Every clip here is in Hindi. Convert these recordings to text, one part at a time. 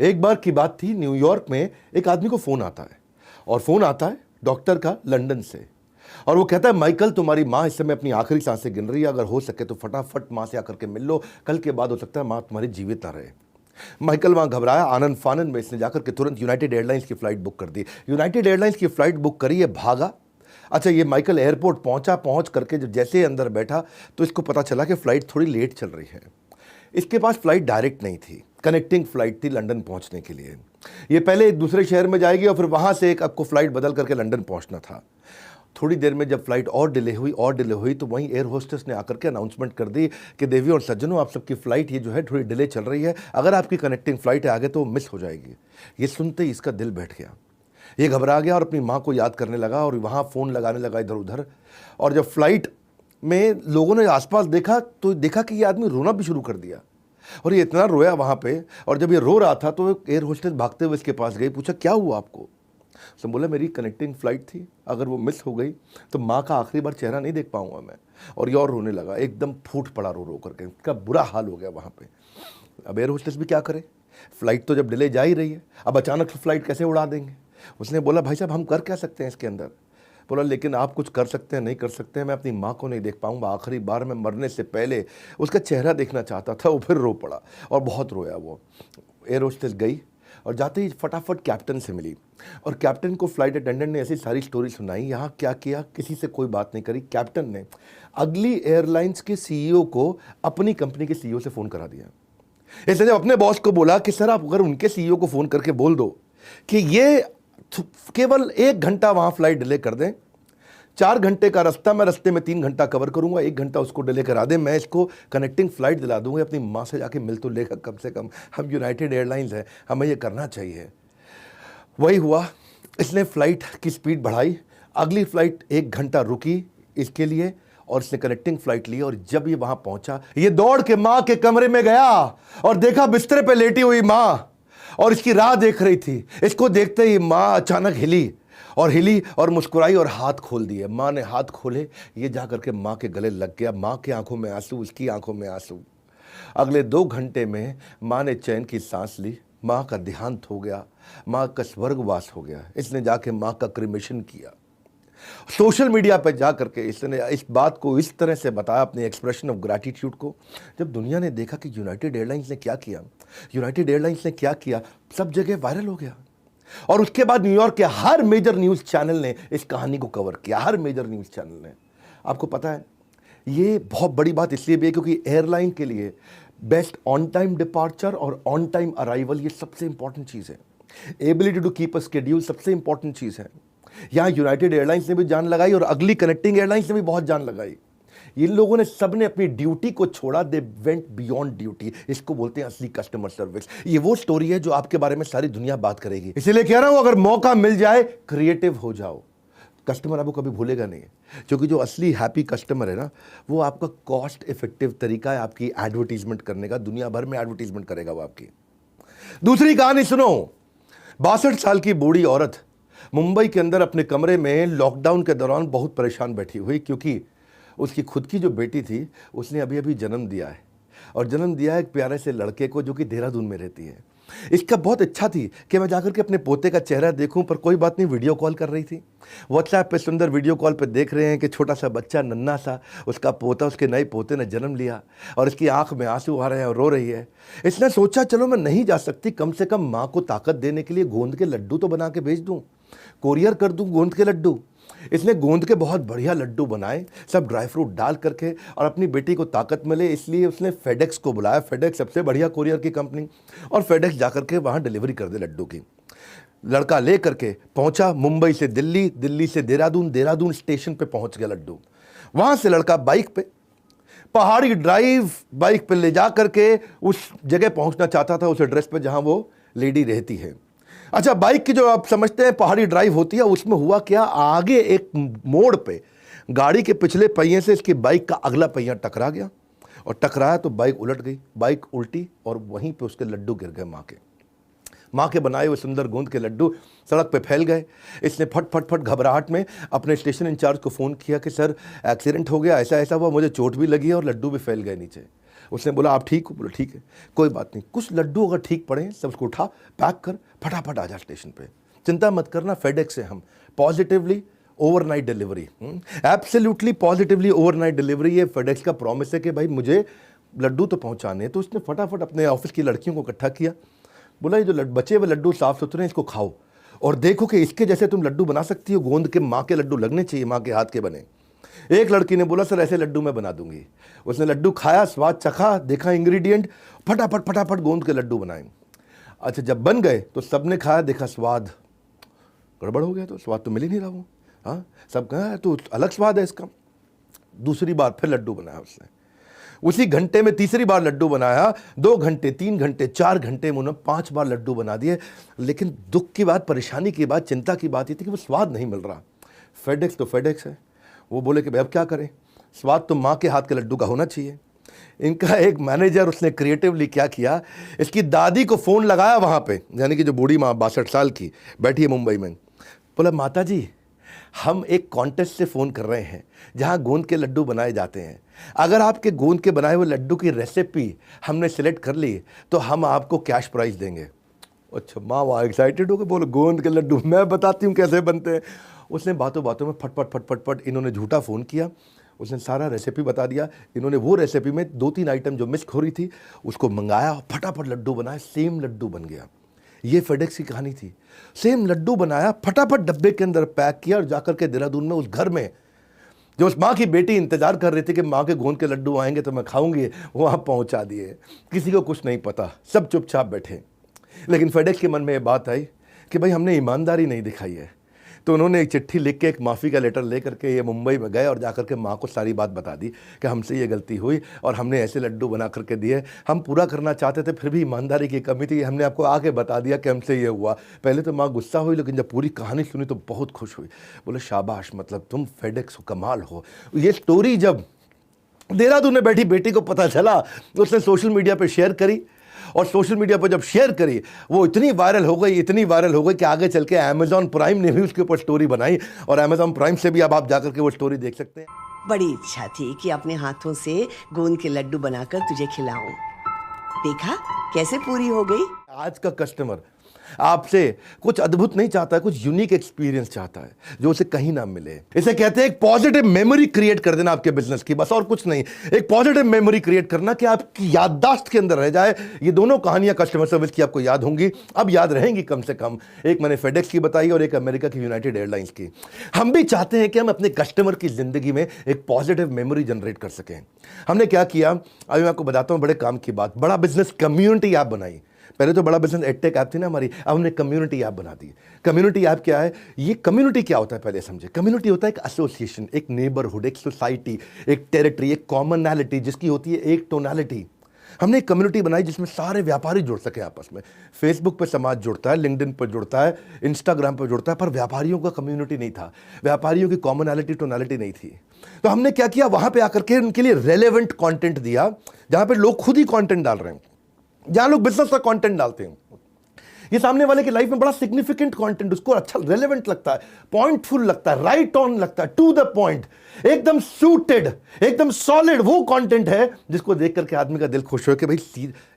एक बार की बात थी, न्यूयॉर्क में एक आदमी को फ़ोन आता है और फ़ोन आता है डॉक्टर का लंदन से। और वो कहता है, माइकल तुम्हारी माँ इस समय अपनी आखिरी सांसें गिन रही है, अगर हो सके तो फटाफट माँ से आकर के मिल लो, कल के बाद हो सकता है माँ तुम्हारी जीवित ना रहे। माइकल वहाँ घबराया, आनंद फानन में इसने जाकर के तुरंत यूनाइटेड एयरलाइंस की फ़्लाइट बुक कर दी। यूनाइटेड एयरलाइंस की फ़्लाइट बुक करी, ये भागा। अच्छा, ये माइकल एयरपोर्ट पहुँचा, पहुँच करके जब जैसे ही अंदर बैठा तो इसको पता चला कि फ़्लाइट थोड़ी लेट चल रही है। इसके पास फ़्लाइट डायरेक्ट नहीं थी, कनेक्टिंग फ़्लाइट थी लंदन पहुंचने के लिए। ये पहले एक दूसरे शहर में जाएगी और फिर वहां से एक आपको फ़्लाइट बदल करके लंदन पहुंचना था। थोड़ी देर में जब फ़्लाइट और डिले हुई तो वहीं एयर होस्टेस ने आकर के अनाउंसमेंट कर दी कि देवियों और सज्जनों, आप सबकी फ़्लाइट ये जो है थोड़ी डिले चल रही है, अगर आपकी कनेक्टिंग फ़्लाइट है आगे तो मिस हो जाएगी। ये सुनते ही इसका दिल बैठ गया, ये घबरा गया और अपनी माँ को याद करने लगा और वहाँ फ़ोन लगाने लगा इधर उधर। और जब फ्लाइट में लोगों ने आसपास देखा तो देखा कि ये आदमी रोना भी शुरू कर दिया और ये इतना रोया वहाँ पे। और जब ये रो रहा था तो एयर होस्टेस भागते हुए इसके पास गई, पूछा क्या हुआ आपको। उसने बोला मेरी कनेक्टिंग फ़्लाइट थी, अगर वो मिस हो गई तो माँ का आखिरी बार चेहरा नहीं देख पाऊंगा मैं। और ये और रोने लगा, एकदम फूट पड़ा रो रो करके, इसका बुरा हाल हो गया वहाँ पे। अब एयर होस्टेस भी क्या करे, फ़्लाइट तो जब डिले जा ही रही है, अब अचानक से फ़्लाइट कैसे उड़ा देंगे। उसने बोला भाई साहब हम कर क्या सकते हैं इसके अंदर। बोला लेकिन आप कुछ कर सकते हैं, नहीं कर सकते हैं, मैं अपनी माँ को नहीं देख पाऊंगा, आखिरी बार मैं मरने से पहले उसका चेहरा देखना चाहता था। वो फिर रो पड़ा और बहुत रोया वो। एयर होस्टेस गई और जाते ही फटाफट कैप्टन से मिली और कैप्टन को फ्लाइट अटेंडेंट ने ऐसी सारी स्टोरी सुनाई। यहाँ क्या किया, किसी से कोई बात नहीं करी। कैप्टन ने अगली एयरलाइंस के सीईओ को अपनी कंपनी के सीईओ से फ़ोन करा दिया। इसने जब अपने बॉस को बोला कि सर आप अगर उनके सीईओ को फ़ोन करके बोल दो कि ये केवल 1 घंटा वहाँ फ्लाइट डिले कर दें, 4 घंटे का रास्ता, मैं रास्ते में 3 घंटा कवर करूंगा, 1 घंटा उसको डिले करा दें, मैं इसको कनेक्टिंग फ़्लाइट दिला दूंगा, अपनी माँ से जाके मिल तो लेगा कम से कम, हम यूनाइटेड एयरलाइंस है, हमें ये करना चाहिए। वही हुआ, इसने फ़्लाइट की स्पीड बढ़ाई, अगली फ़्लाइट 1 घंटा रुकी इसके लिए और इसने कनेक्टिंग फ़्लाइट ली। और जब ये वहाँ पहुँचा, ये दौड़ के माँ के कमरे में गया और देखा बिस्तर पर लेटी हुई माँ और इसकी राह देख रही थी। इसको देखते ही माँ अचानक हिली और मुस्कुराई और हाथ खोल दिए। माँ ने हाथ खोले, ये जा करके माँ के गले लग गया। माँ की आंखों में आंसू, इसकी आंखों में आंसू। अगले 2 घंटे में माँ ने चैन की सांस ली, माँ का देहांत हो गया, माँ का स्वर्गवास हो गया। इसने जाके माँ का क्रिमेशन किया। सोशल मीडिया पर जा करके इसने इस बात को इस तरह से बताया, अपने एक्सप्रेशन ऑफ ग्रैटिट्यूड को। जब दुनिया ने देखा कि यूनाइटेड एयरलाइंस ने क्या किया, यूनाइटेड एयरलाइंस ने क्या किया, सब जगह वायरल हो गया। और उसके बाद न्यूयॉर्क के हर मेजर न्यूज़ चैनल ने इस कहानी को कवर किया, हर मेजर न्यूज़ चैनल ने। आपको पता है ये बहुत बड़ी बात इसलिए भी है क्योंकि एयरलाइन के लिए बेस्ट ऑन टाइम डिपार्चर और ऑन टाइम अराइवल ये सबसे इंपॉर्टेंट चीज़ है। Ability to keep a schedule सबसे इंपॉर्टेंट चीज़ है। यहाँ यूनाइटेड एयरलाइंस ने भी जान लगाई और अगली कनेक्टिंग एयरलाइंस ने भी बहुत जान लगाई। इन लोगों ने सबने अपनी ड्यूटी को छोड़ा, दे वेंट बियॉन्ड ड्यूटी। इसको बोलते हैं असली कस्टमर सर्विस। ये वो स्टोरी है जो आपके बारे में सारी दुनिया बात करेगी। इसीलिए कह रहा हूं अगर मौका मिल जाए क्रिएटिव हो जाओ, कस्टमर आपको कभी भूलेगा नहीं। क्योंकि जो असली हैप्पी कस्टमर है ना, वो आपका कॉस्ट इफेक्टिव तरीका है आपकी एडवर्टीजमेंट करने का, दुनिया भर में एडवर्टीजमेंट करेगा वो आपकी। दूसरी कहानी सुनो। 62 साल की बूढ़ी औरत मुंबई के अंदर अपने कमरे में लॉकडाउन के दौरान बहुत परेशान बैठी हुई, क्योंकि उसकी खुद की जो बेटी थी उसने अभी अभी जन्म दिया है और जन्म दिया है एक प्यारे से लड़के को जो कि देहरादून में रहती है। इसका बहुत इच्छा थी कि मैं जाकर के अपने पोते का चेहरा देखूं, पर कोई बात नहीं, वीडियो कॉल कर रही थी। व्हाट्सएप पे सुंदर वीडियो कॉल पे देख रहे हैं कि छोटा सा बच्चा नन्हा सा, उसका पोता, उसके नए पोते ने जन्म लिया और इसकी आंख में आंसू आ रहे हैं और रो रही है। इसने सोचा चलो मैं नहीं जा सकती, कम से कम माँ को ताकत देने के लिए गोंद के लड्डू तो बना के भेज दूँ, कोरियर कर दूँ गोंद के लड्डू। इसने गोंद के बहुत बढ़िया लड्डू बनाए, सब ड्राई फ्रूट डाल करके, और अपनी बेटी को ताकत मिले इसलिए उसने फेडेक्स को बुलाया। फेडेक्स सबसे बढ़िया कोरियर की कंपनी, और फेडेक्स जाकर के वहाँ डिलीवरी कर दे लड्डू की। लड़का ले करके पहुँचा मुंबई से दिल्ली, दिल्ली से देहरादून, देहरादून स्टेशन पे पहुँच गया लड्डू। वहाँ से लड़का बाइक पे पहाड़ी ड्राइव बाइक पे ले जा करके उस जगह पहुँचना चाहता था, उस एड्रेस पे जहाँ वो लेडी रहती है। अच्छा, बाइक की जो आप समझते हैं पहाड़ी ड्राइव होती है, उसमें हुआ क्या, आगे एक मोड़ पे गाड़ी के पिछले पहिए से इसकी बाइक का अगला पहिया टकरा गया और टकराया तो बाइक उलट गई, बाइक उल्टी और वहीं पे उसके लड्डू गिर गए। माँ के बनाए हुए सुंदर गोंद के लड्डू सड़क पे फैल गए। इसने फट फट फट घबराहट में अपने स्टेशन इंचार्ज को फ़ोन किया कि सर एक्सीडेंट हो गया, ऐसा ऐसा हुआ, मुझे चोट भी लगी और लड्डू भी फैल गए नीचे। उसने बोला आप ठीक हो? बोला ठीक है, कोई बात नहीं, कुछ लड्डू अगर ठीक पड़े सब उसको उठा, पैक कर, फटाफट आ जा स्टेशन पे, चिंता मत करना, फेडेक्स से हम positively overnight delivery, absolutely positively overnight delivery. ये फेडेक्स का प्रॉमिस है कि भाई मुझे लड्डू तो पहुंचाने। तो उसने फटाफट अपने ऑफिस की लड़कियों को इकट्ठा किया, बोला ये जो बचे हुए लड्डू साफ सुथरे हैं, इसको खाओ और देखो कि इसके जैसे तुम लड्डू बना सकती हो। गोंद के माँ के लड्डू लगने चाहिए, माँ के हाथ के बने। एक लड़की ने बोला सर ऐसे लड्डू मैं बना दूंगी। उसने लड्डू खाया, स्वाद चखा, देखा इंग्रेडिएंट, फटाफट फटाफट गोंद के लड्डू बनाए। अच्छा जब बन गए तो सबने खाया, देखा स्वाद गड़बड़ हो गया, तो स्वाद तो मिल ही नहीं रहा वो। हाँ, सब कहा तो अलग स्वाद है इसका। दूसरी बार फिर लड्डू बनाया उसने, उसी घंटे में तीसरी बार लड्डू बनाया, 2 घंटे, 3 घंटे, 4 घंटे में उन्होंने 5 बार लड्डू बना दिए। लेकिन दुख की बात, परेशानी की बात, चिंता की बात ये थी कि वो स्वाद नहीं मिल रहा। फेडेक्स तो फेडेक्स है, वो बोले कि भाई अब क्या करें, स्वाद तो माँ के हाथ के लड्डू का होना चाहिए। इनका एक मैनेजर, उसने क्रिएटिवली क्या किया, इसकी दादी को फ़ोन लगाया वहाँ पे, यानी कि जो बूढ़ी माँ 62 साल की बैठी है मुंबई में। बोला माता जी हम एक कॉन्टेस्ट से फ़ोन कर रहे हैं जहाँ गोंद के लड्डू बनाए जाते हैं, अगर आपके गोंद के बनाए हुए लड्डू की रेसिपी हमने सिलेक्ट कर ली तो हम आपको कैश प्राइज़ देंगे। अच्छा माँ वहाँ एक्साइटेड हो गए, बोलो गोंद के लड्डू मैं बताती हूँ कैसे बनते हैं। उसने बातों बातों में फटफट फटफट फट इन्होंने झूठा फ़ोन किया, उसने सारा रेसिपी बता दिया। इन्होंने वो रेसिपी में 2-3 आइटम जो मिस हो रही थी उसको मंगाया, फटाफट लड्डू बनाया, सेम लड्डू बन गया। ये फेडेक्स की कहानी थी। सेम लड्डू बनाया, फटाफट डब्बे के अंदर पैक किया और जाकर के देहरादून में उस घर में जो उस माँ की बेटी इंतजार कर रही थी कि माँ के गोंद के लड्डू आएंगे तो मैं खाऊंगी, वहाँ पहुँचा दिए। किसी को कुछ नहीं पता, सब चुपचाप बैठे। लेकिन फेडेक्स के मन में ये बात आई कि भाई हमने ईमानदारी नहीं दिखाई है। तो उन्होंने एक चिट्ठी लिख के, एक माफ़ी का लेटर ले करके ये मुंबई में गए और जाकर के माँ को सारी बात बता दी कि हमसे ये गलती हुई और हमने ऐसे लड्डू बना करके दिए, हम पूरा करना चाहते थे फिर भी ईमानदारी की कमी थी, हमने आपको आके बता दिया कि हमसे ये हुआ। पहले तो माँ गुस्सा हुई, लेकिन जब पूरी कहानी सुनी तो बहुत खुश हुई। बोले शाबाश, मतलब तुम फेडेक्स हो, कमाल हो। ये स्टोरी जब देहरादून में बैठी बेटी को पता चला तो उसने सोशल मीडिया पर शेयर करी, और सोशल मीडिया पर जब शेयर करी वो इतनी वायरल हो गई, इतनी वायरल हो गई कि आगे चल के अमेज़ॉन प्राइम ने भी उसके ऊपर स्टोरी बनाई और अमेज़ॉन प्राइम से भी अब आप जाकर के वो स्टोरी देख सकते हैं। बड़ी इच्छा थी कि अपने हाथों से गोंद के लड्डू बनाकर तुझे खिलाऊं। देखा कैसे पूरी हो गई। आज का कस्टमर आपसे कुछ अद्भुत नहीं चाहता है, कुछ यूनिक एक्सपीरियंस चाहता है जो उसे कहीं ना मिले। इसे कहते हैं एक पॉजिटिव मेमोरी क्रिएट कर देना आपके बिजनेस की, बस और कुछ नहीं। एक पॉजिटिव मेमोरी क्रिएट करना कि आपकी याददाश्त के अंदर रह जाए। ये दोनों कहानियां कस्टमर सर्विस की आपको याद होंगी, अब याद रहेंगी कम से कम। एक मैंने फेडेक्स की बताई और एक अमेरिका की यूनाइटेड एयरलाइंस की। हम भी चाहते हैं कि हम अपने कस्टमर की जिंदगी में एक पॉजिटिव मेमोरी जनरेट कर सकें। हमने क्या किया, अभी मैं आपको बताता हूं, बड़े काम की बात। बड़ा बिजनेस कम्युनिटी ऐप बनाई। पहले तो बड़ा बिजनेस एडटेक ऐप थी ना हमारी, अब हमने कम्युनिटी ऐप बना दी। कम्युनिटी ऐप क्या है, ये कम्युनिटी क्या होता है पहले समझे। कम्युनिटी होता है एक एसोसिएशन, एक नेबरहुड, एक सोसाइटी, एक टेरिटरी, एक कॉमनैलिटी जिसकी होती है एक टोनैलिटी। हमने एक कम्युनिटी बनाई जिसमें सारे व्यापारी जुड़ सके आपस में। फेसबुक पे समाज जुड़ता है, लिंक्डइन पर जुड़ता है, इंस्टाग्राम पर जुड़ता है, पर व्यापारियों का कम्युनिटी नहीं था, व्यापारियों की कॉमनैलिटी, टोनैलिटी नहीं थी। तो हमने क्या किया, वहां पे आकर के उनके लिए रेलेवेंट कंटेंट दिया, जहां पे लोग खुद ही कंटेंट डाल रहे हैं, जहां लोग बिजनेस का कंटेंट डालते हैं। ये सामने वाले की लाइफ में बड़ा सिग्निफिकेंट कंटेंट, उसको अच्छा रेलेवेंट लगता है, पॉइंटफुल लगता है, राइट ऑन लगता है, टू द पॉइंट, एकदम सूटेड, एकदम सॉलिड वो कंटेंट है जिसको देख करके आदमी का दिल खुश हो कि भाई।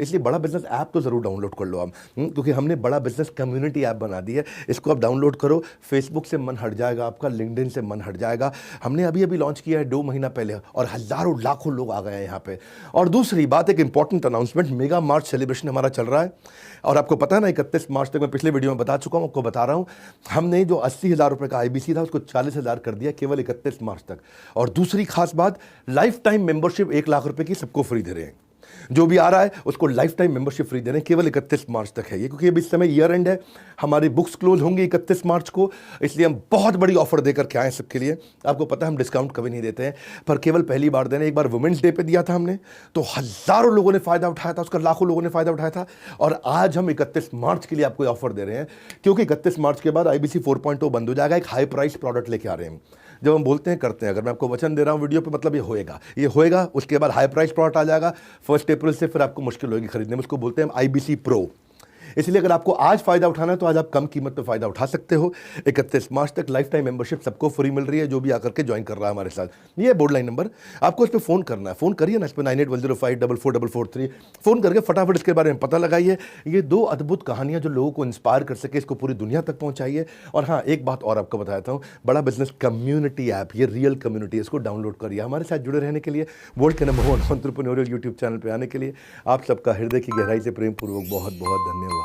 इसलिए बड़ा बिजनेस ऐप तो जरूर डाउनलोड कर लो आप, क्योंकि हमने बड़ा बिजनेस कम्युनिटी ऐप बना दी है। इसको आप डाउनलोड करो, फेसबुक से मन हट जाएगा आपका, लिंक्डइन से मन हट जाएगा। हमने अभी अभी लॉन्च किया है 2 महीना पहले और हजारों लाखों लोग आ गए हैं यहाँ पे। और दूसरी बात, एक इंपॉर्टेंट अनाउंसमेंट, मेगा मार्च सेलिब्रेशन हमारा चल रहा है और आपको पता है ना 31 मार्च तक, मैं पिछले वीडियो में बता चुका हूँ, आपको बता रहा हूँ। हमने जो 80,000 रुपये का IBC था उसको 40,000 कर दिया केवल 31 मार्च तक। और दूसरी खास बात, लाइफ टाइम मेंबरशिप 1 लाख रुपए की सबको फ्री दे रहे हैं। जो भी आ रहा है उसको लाइफ टाइम मेंबरशिप फ्री दे रहे हैं, केवल 31 मार्च तक है ये, क्योंकि अभी इस समय ईयर एंड है, हमारी बुक्स क्लोज होंगी 31 मार्च को, इसलिए हम बहुत बड़ी ऑफर देकर के आए सबके लिए। आपको पता है हम डिस्काउंट कभी नहीं देते हैं, पर केवल पहली बार दे रहे हैं। एक बार वुमेन्स डे पे दिया था हमने, तो हजारों लोगों ने फायदा उठाया था उसका, लाखों लोगों ने फायदा उठाया था। और आज हम 31 मार्च के लिए आपको ऑफर दे रहे हैं, क्योंकि 31 मार्च के बाद IBC 4.0 बंद हो जाएगा। एक हाई प्राइस प्रोडक्ट लेके आ रहे हैं, जब हम बोलते हैं करते हैं। अगर मैं आपको वचन दे रहा हूं वीडियो पे, मतलब ये होएगा। उसके बाद हाई प्राइस प्रोडक्ट आ जाएगा 1 अप्रैल से, फिर आपको मुश्किल होगी खरीदने में। उसको बोलते हैं IBC प्रो। इसलिए अगर आपको आज फायदा उठाना है तो आज आप कम कीमत पे फायदा उठा सकते हो। 31 मार्च तक लाइफ टाइम मेंबरशिप सबको फ्री मिल रही है, जो भी आकर के ज्वाइन कर रहा है हमारे साथ। ये बोर्ड लाइन नंबर, आपको इस पर फोन करना है। फोन करिए ना इस पर 9810544443। फोन करके फटाफट इसके बारे में पता लगाइए। ये 2 अद्भुत कहानियां जो लोगों को इंस्पायर कर सके, इसको पूरी दुनिया तक पहुंचाइए। और हाँ, एक बात और आपको बताता हूं, बड़ा बिजनेस कम्युनिटी ऐप, ये रियल कम्युनिटी, इसको डाउनलोड करिए। हमारे साथ जुड़े रहने के लिए, वर्ल्ड के नंबर 1 एंटरप्रेन्योरियल यूट्यूब चैनल पे आने के लिए आप सबका हृदय की गहराई से प्रेम पूर्वक बहुत बहुत धन्यवाद।